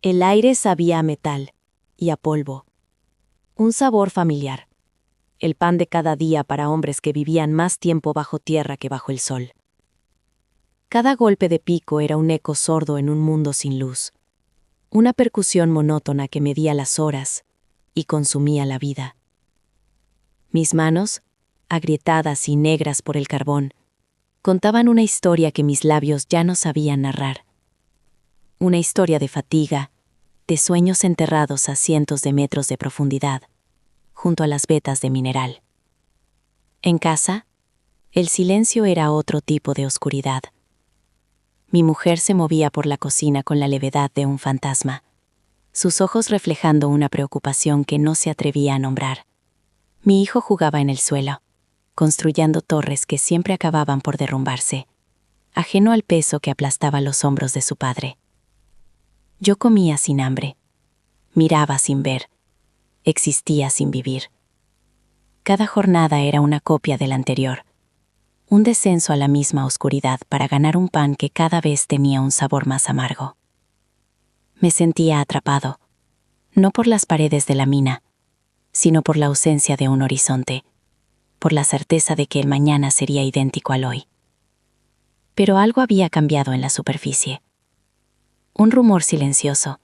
El aire sabía a metal y a polvo. Un sabor familiar. El pan de cada día para hombres que vivían más tiempo bajo tierra que bajo el sol. Cada golpe de pico era un eco sordo en un mundo sin luz. Una percusión monótona que medía las horas y consumía la vida. Mis manos, agrietadas y negras por el carbón, contaban una historia que mis labios ya no sabían narrar. Una historia de fatiga, de sueños enterrados a cientos de metros de profundidad, junto a las vetas de mineral. En casa, el silencio era otro tipo de oscuridad. Mi mujer se movía por la cocina con la levedad de un fantasma, sus ojos reflejando una preocupación que no se atrevía a nombrar. Mi hijo jugaba en el suelo, construyendo torres que siempre acababan por derrumbarse, ajeno al peso que aplastaba los hombros de su padre. Yo comía sin hambre, miraba sin ver, existía sin vivir. Cada jornada era una copia de la anterior, un descenso a la misma oscuridad para ganar un pan que cada vez tenía un sabor más amargo. Me sentía atrapado, no por las paredes de la mina, sino por la ausencia de un horizonte, por la certeza de que el mañana sería idéntico al hoy. Pero algo había cambiado en la superficie. Un rumor silencioso,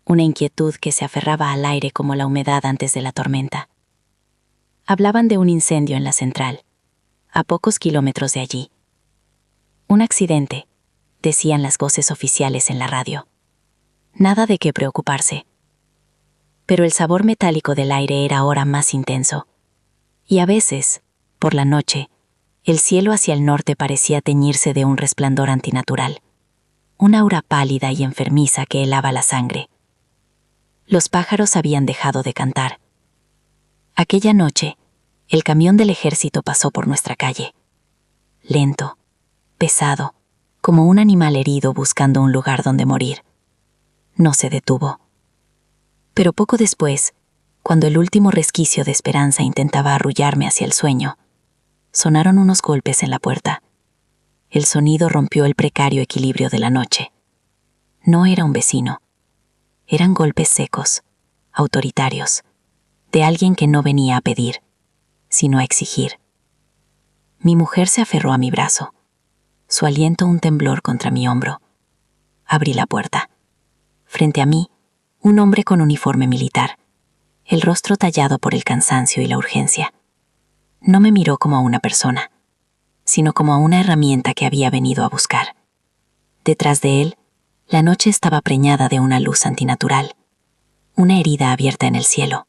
una inquietud que se aferraba al aire como la humedad antes de la tormenta. Hablaban de un incendio en la central, a pocos kilómetros de allí. Un accidente, decían las voces oficiales en la radio. Nada de qué preocuparse. Pero el sabor metálico del aire era ahora más intenso. Y a veces, por la noche, el cielo hacia el norte parecía teñirse de un resplandor antinatural. Una aura pálida y enfermiza que helaba la sangre. Los pájaros habían dejado de cantar. Aquella noche, el camión del ejército pasó por nuestra calle. Lento, pesado, como un animal herido buscando un lugar donde morir. No se detuvo. Pero poco después, cuando el último resquicio de esperanza intentaba arrullarme hacia el sueño, sonaron unos golpes en la puerta. El sonido rompió el precario equilibrio de la noche. No era un vecino. Eran golpes secos, autoritarios, de alguien que no venía a pedir, sino a exigir. Mi mujer se aferró a mi brazo, su aliento un temblor contra mi hombro. Abrí la puerta. Frente a mí, un hombre con uniforme militar, el rostro tallado por el cansancio y la urgencia. No me miró como a una persona, sino como a una herramienta que había venido a buscar. Detrás de él, la noche estaba preñada de una luz antinatural, una herida abierta en el cielo.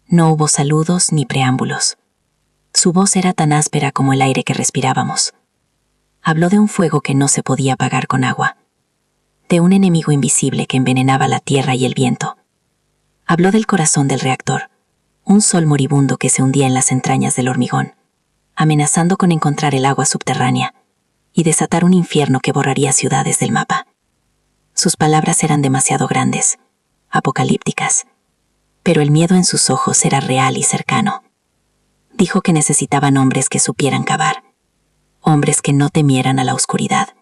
No hubo saludos ni preámbulos. Su voz era tan áspera como el aire que respirábamos. Habló de un fuego que no se podía apagar con agua, de un enemigo invisible que envenenaba la tierra y el viento. Habló del corazón del reactor, un sol moribundo que se hundía en las entrañas del hormigón, amenazando con encontrar el agua subterránea y desatar un infierno que borraría ciudades del mapa. Sus palabras eran demasiado grandes, apocalípticas, pero el miedo en sus ojos era real y cercano. Dijo que necesitaban hombres que supieran cavar, hombres que no temieran a la oscuridad.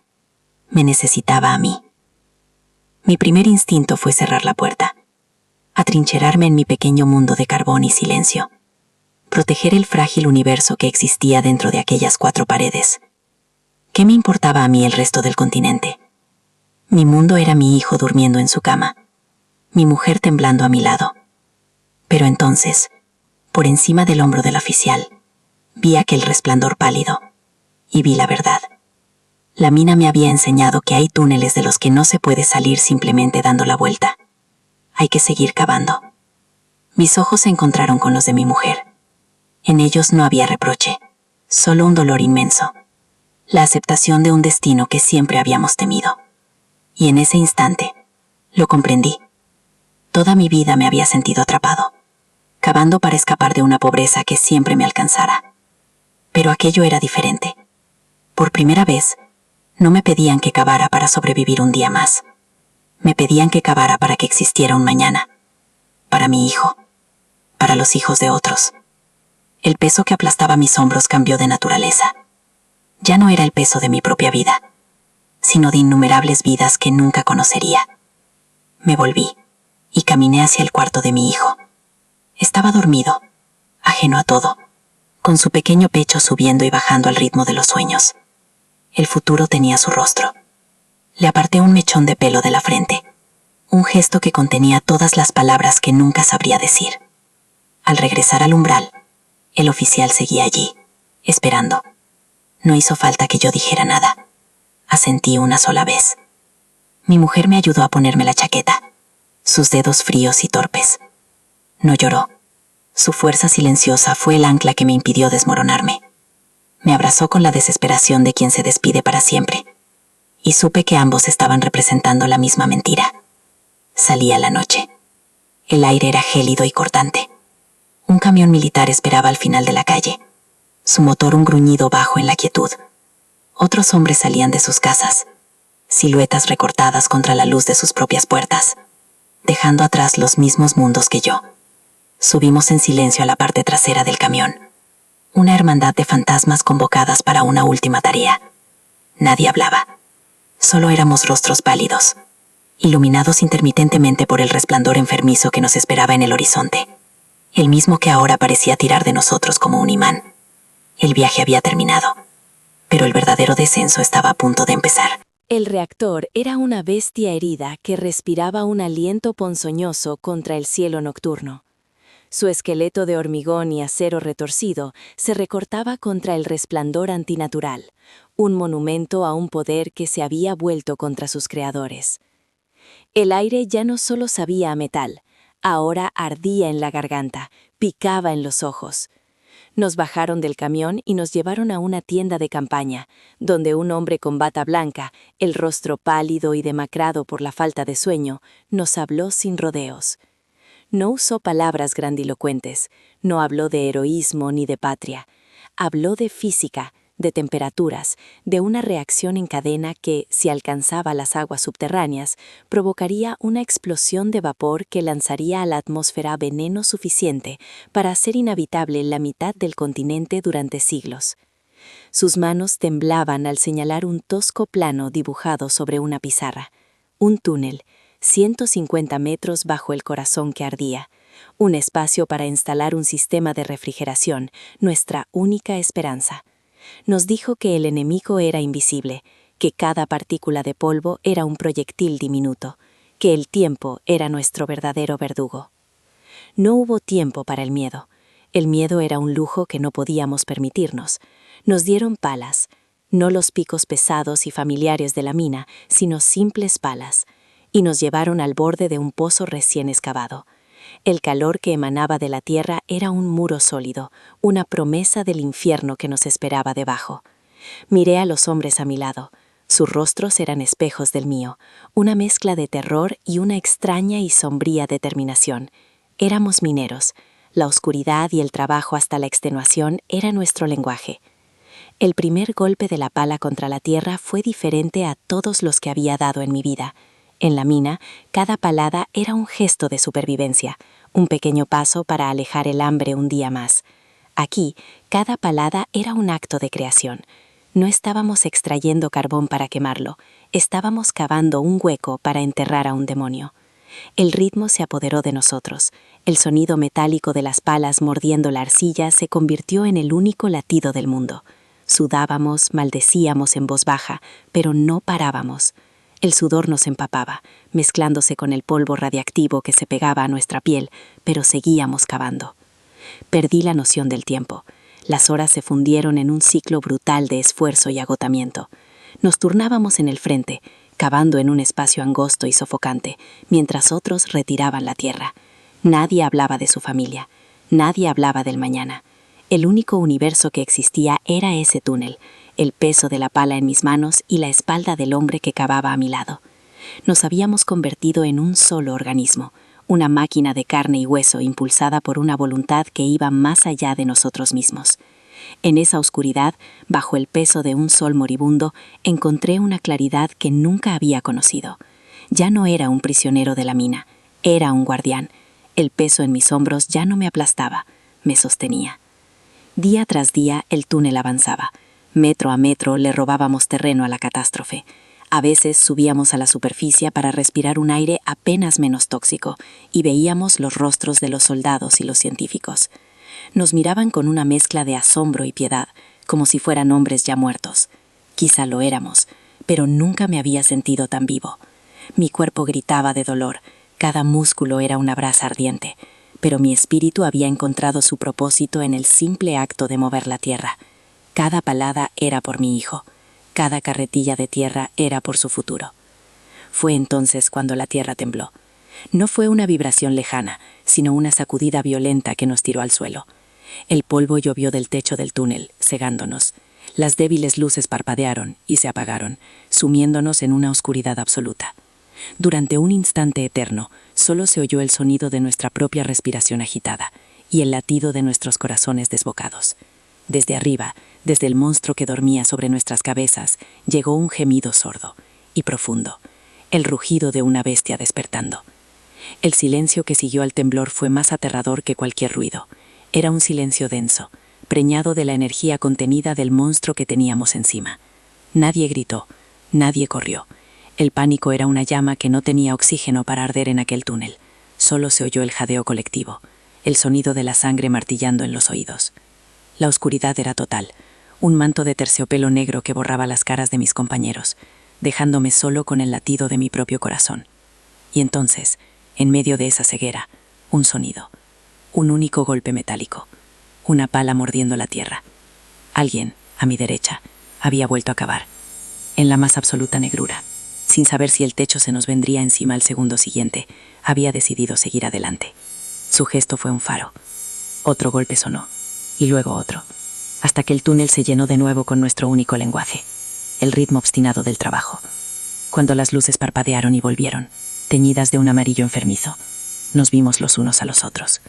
Me necesitaba a mí. Mi primer instinto fue cerrar la puerta, atrincherarme en mi pequeño mundo de carbón y silencio, proteger el frágil universo que existía dentro de aquellas 4 paredes. ¿Qué me importaba a mí el resto del continente? Mi mundo era mi hijo durmiendo en su cama, mi mujer temblando a mi lado. Pero entonces, por encima del hombro del oficial, vi aquel resplandor pálido, y vi la verdad. La mina me había enseñado que hay túneles de los que no se puede salir simplemente dando la vuelta. Hay que seguir cavando. Mis ojos se encontraron con los de mi mujer. En ellos no había reproche, solo un dolor inmenso. La aceptación de un destino que siempre habíamos temido. Y en ese instante, lo comprendí. Toda mi vida me había sentido atrapado, cavando para escapar de una pobreza que siempre me alcanzara. Pero aquello era diferente. Por primera vez, no me pedían que cavara para sobrevivir un día más. Me pedían que cavara para que existiera un mañana. Para mi hijo. Para los hijos de otros. El peso que aplastaba mis hombros cambió de naturaleza. Ya no era el peso de mi propia vida, sino de innumerables vidas que nunca conocería. Me volví y caminé hacia el cuarto de mi hijo. Estaba dormido, ajeno a todo, con su pequeño pecho subiendo y bajando al ritmo de los sueños. El futuro tenía su rostro. Le aparté un mechón de pelo de la frente, un gesto que contenía todas las palabras que nunca sabría decir. Al regresar al umbral, el oficial seguía allí, esperando. No hizo falta que yo dijera nada. Asentí una sola vez. Mi mujer me ayudó a ponerme la chaqueta, sus dedos fríos y torpes. No lloró. Su fuerza silenciosa fue el ancla que me impidió desmoronarme. Me abrazó con la desesperación de quien se despide para siempre, y supe que ambos estaban representando la misma mentira. Salía la noche. El aire era gélido y cortante. Un camión militar esperaba al final de la calle, su motor un gruñido bajo en la quietud. Otros hombres salían de sus casas, siluetas recortadas contra la luz de sus propias puertas, dejando atrás los mismos mundos que yo. Subimos en silencio a la parte trasera del camión, una hermandad de fantasmas convocadas para una última tarea. Nadie hablaba. Solo éramos rostros pálidos, iluminados intermitentemente por el resplandor enfermizo que nos esperaba en el horizonte, el mismo que ahora parecía tirar de nosotros como un imán. El viaje había terminado, pero el verdadero descenso estaba a punto de empezar. El reactor era una bestia herida que respiraba un aliento ponzoñoso contra el cielo nocturno. Su esqueleto de hormigón y acero retorcido se recortaba contra el resplandor antinatural, un monumento a un poder que se había vuelto contra sus creadores. El aire ya no solo sabía a metal, ahora ardía en la garganta, picaba en los ojos. Nos bajaron del camión y nos llevaron a una tienda de campaña, donde un hombre con bata blanca, el rostro pálido y demacrado por la falta de sueño, nos habló sin rodeos. No usó palabras grandilocuentes, no habló de heroísmo ni de patria. Habló de física, de temperaturas, de una reacción en cadena que, si alcanzaba las aguas subterráneas, provocaría una explosión de vapor que lanzaría a la atmósfera veneno suficiente para hacer inhabitable la mitad del continente durante siglos. Sus manos temblaban al señalar un tosco plano dibujado sobre una pizarra. Un túnel, 150 metros bajo el corazón que ardía. Un espacio para instalar un sistema de refrigeración, nuestra única esperanza. Nos dijo que el enemigo era invisible, que cada partícula de polvo era un proyectil diminuto, que el tiempo era nuestro verdadero verdugo. No hubo tiempo para el miedo. El miedo era un lujo que no podíamos permitirnos. Nos dieron palas, no los picos pesados y familiares de la mina, sino simples palas, y nos llevaron al borde de un pozo recién excavado. El calor que emanaba de la tierra era un muro sólido, una promesa del infierno que nos esperaba debajo. Miré a los hombres a mi lado. Sus rostros eran espejos del mío, una mezcla de terror y una extraña y sombría determinación. Éramos mineros. La oscuridad y el trabajo hasta la extenuación era nuestro lenguaje. El primer golpe de la pala contra la tierra fue diferente a todos los que había dado en mi vida. En la mina, cada palada era un gesto de supervivencia, un pequeño paso para alejar el hambre un día más. Aquí, cada palada era un acto de creación. No estábamos extrayendo carbón para quemarlo, estábamos cavando un hueco para enterrar a un demonio. El ritmo se apoderó de nosotros. El sonido metálico de las palas mordiendo la arcilla se convirtió en el único latido del mundo. Sudábamos, maldecíamos en voz baja, pero no parábamos. El sudor nos empapaba, mezclándose con el polvo radiactivo que se pegaba a nuestra piel, pero seguíamos cavando. Perdí la noción del tiempo. Las horas se fundieron en un ciclo brutal de esfuerzo y agotamiento. Nos turnábamos en el frente, cavando en un espacio angosto y sofocante, mientras otros retiraban la tierra. Nadie hablaba de su familia, nadie hablaba del mañana. El único universo que existía era ese túnel, el peso de la pala en mis manos y la espalda del hombre que cavaba a mi lado. Nos habíamos convertido en un solo organismo, una máquina de carne y hueso impulsada por una voluntad que iba más allá de nosotros mismos. En esa oscuridad, bajo el peso de un sol moribundo, encontré una claridad que nunca había conocido. Ya no era un prisionero de la mina, era un guardián. El peso en mis hombros ya no me aplastaba, me sostenía. Día tras día el túnel avanzaba. Metro a metro le robábamos terreno a la catástrofe. A veces subíamos a la superficie para respirar un aire apenas menos tóxico y veíamos los rostros de los soldados y los científicos. Nos miraban con una mezcla de asombro y piedad, como si fueran hombres ya muertos. Quizá lo éramos, pero nunca me había sentido tan vivo. Mi cuerpo gritaba de dolor, cada músculo era una brasa ardiente, pero mi espíritu había encontrado su propósito en el simple acto de mover la tierra. Cada palada era por mi hijo, cada carretilla de tierra era por su futuro. Fue entonces cuando la tierra tembló. No fue una vibración lejana, sino una sacudida violenta que nos tiró al suelo. El polvo llovió del techo del túnel, cegándonos. Las débiles luces parpadearon y se apagaron, sumiéndonos en una oscuridad absoluta. Durante un instante eterno, solo se oyó el sonido de nuestra propia respiración agitada y el latido de nuestros corazones desbocados. Desde arriba, desde el monstruo que dormía sobre nuestras cabezas, llegó un gemido sordo y profundo, el rugido de una bestia despertando. El silencio que siguió al temblor fue más aterrador que cualquier ruido. Era un silencio denso, preñado de la energía contenida del monstruo que teníamos encima. Nadie gritó, nadie corrió. El pánico era una llama que no tenía oxígeno para arder en aquel túnel. Solo se oyó el jadeo colectivo, el sonido de la sangre martillando en los oídos. La oscuridad era total, un manto de terciopelo negro que borraba las caras de mis compañeros, dejándome solo con el latido de mi propio corazón. Y entonces, en medio de esa ceguera, un sonido, un único golpe metálico, una pala mordiendo la tierra. Alguien, a mi derecha, había vuelto a cavar, en la más absoluta negrura. Sin saber si el techo se nos vendría encima al segundo siguiente, había decidido seguir adelante. Su gesto fue un faro. Otro golpe sonó, y luego otro, hasta que el túnel se llenó de nuevo con nuestro único lenguaje, el ritmo obstinado del trabajo. Cuando las luces parpadearon y volvieron, teñidas de un amarillo enfermizo, nos vimos los unos a los otros,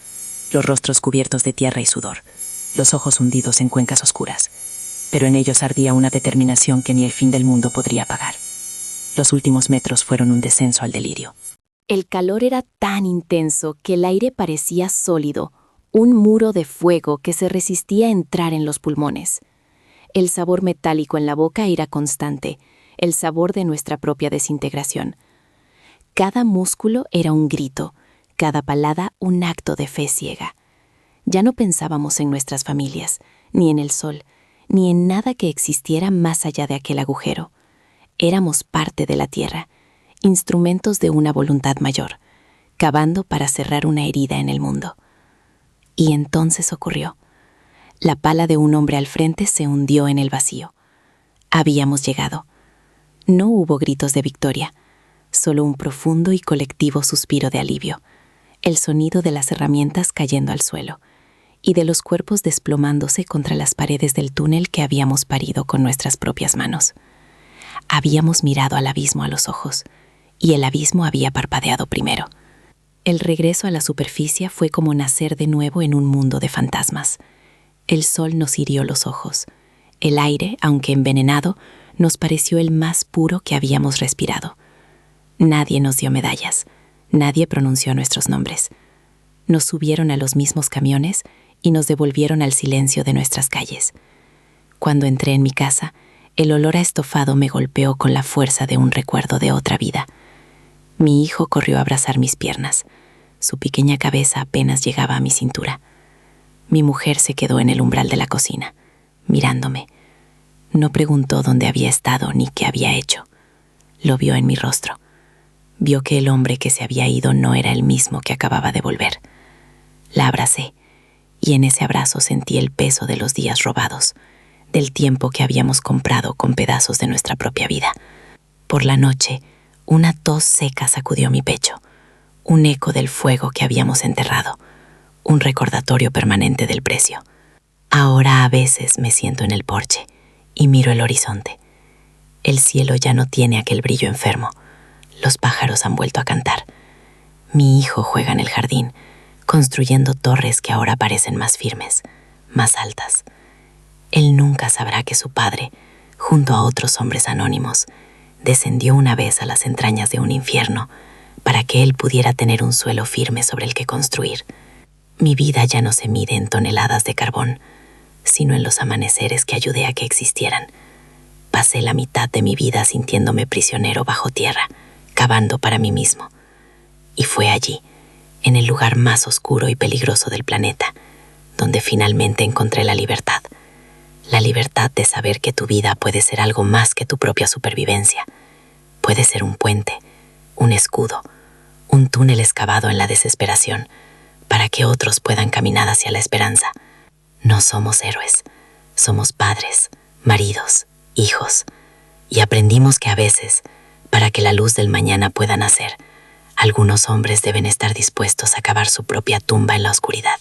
los rostros cubiertos de tierra y sudor, los ojos hundidos en cuencas oscuras, pero en ellos ardía una determinación que ni el fin del mundo podría apagar. Los últimos metros fueron un descenso al delirio. El calor era tan intenso que el aire parecía sólido, un muro de fuego que se resistía a entrar en los pulmones. El sabor metálico en la boca era constante, el sabor de nuestra propia desintegración. Cada músculo era un grito, cada palada un acto de fe ciega. Ya no pensábamos en nuestras familias, ni en el sol, ni en nada que existiera más allá de aquel agujero. Éramos parte de la tierra, instrumentos de una voluntad mayor, cavando para cerrar una herida en el mundo. Y entonces ocurrió. La pala de un hombre al frente se hundió en el vacío. Habíamos llegado. No hubo gritos de victoria, solo un profundo y colectivo suspiro de alivio, el sonido de las herramientas cayendo al suelo y de los cuerpos desplomándose contra las paredes del túnel que habíamos parido con nuestras propias manos. Habíamos mirado al abismo a los ojos, y el abismo había parpadeado primero. El regreso a la superficie fue como nacer de nuevo en un mundo de fantasmas. El sol nos hirió los ojos. El aire, aunque envenenado, nos pareció el más puro que habíamos respirado. Nadie nos dio medallas, nadie pronunció nuestros nombres. Nos subieron a los mismos camiones y nos devolvieron al silencio de nuestras calles. Cuando entré en mi casa, el olor a estofado me golpeó con la fuerza de un recuerdo de otra vida. Mi hijo corrió a abrazar mis piernas. Su pequeña cabeza apenas llegaba a mi cintura. Mi mujer se quedó en el umbral de la cocina, mirándome. No preguntó dónde había estado ni qué había hecho. Lo vio en mi rostro. Vio que el hombre que se había ido no era el mismo que acababa de volver. La abracé, y en ese abrazo sentí el peso de los días robados, del tiempo que habíamos comprado con pedazos de nuestra propia vida. Por la noche, una tos seca sacudió mi pecho, un eco del fuego que habíamos enterrado, un recordatorio permanente del precio. Ahora a veces me siento en el porche y miro el horizonte. El cielo ya no tiene aquel brillo enfermo. Los pájaros han vuelto a cantar. Mi hijo juega en el jardín, construyendo torres que ahora parecen más firmes, más altas. Él nunca sabrá que su padre, junto a otros hombres anónimos, descendió una vez a las entrañas de un infierno para que él pudiera tener un suelo firme sobre el que construir. Mi vida ya no se mide en toneladas de carbón, sino en los amaneceres que ayudé a que existieran. pasé la mitad de mi vida sintiéndome prisionero bajo tierra, cavando para mí mismo. Y fue allí, en el lugar más oscuro y peligroso del planeta, donde finalmente encontré la libertad. La libertad de saber que tu vida puede ser algo más que tu propia supervivencia. Puede ser un puente, un escudo, un túnel excavado en la desesperación, para que otros puedan caminar hacia la esperanza. No somos héroes, somos padres, maridos, hijos, y aprendimos que a veces, para que la luz del mañana pueda nacer, algunos hombres deben estar dispuestos a cavar su propia tumba en la oscuridad.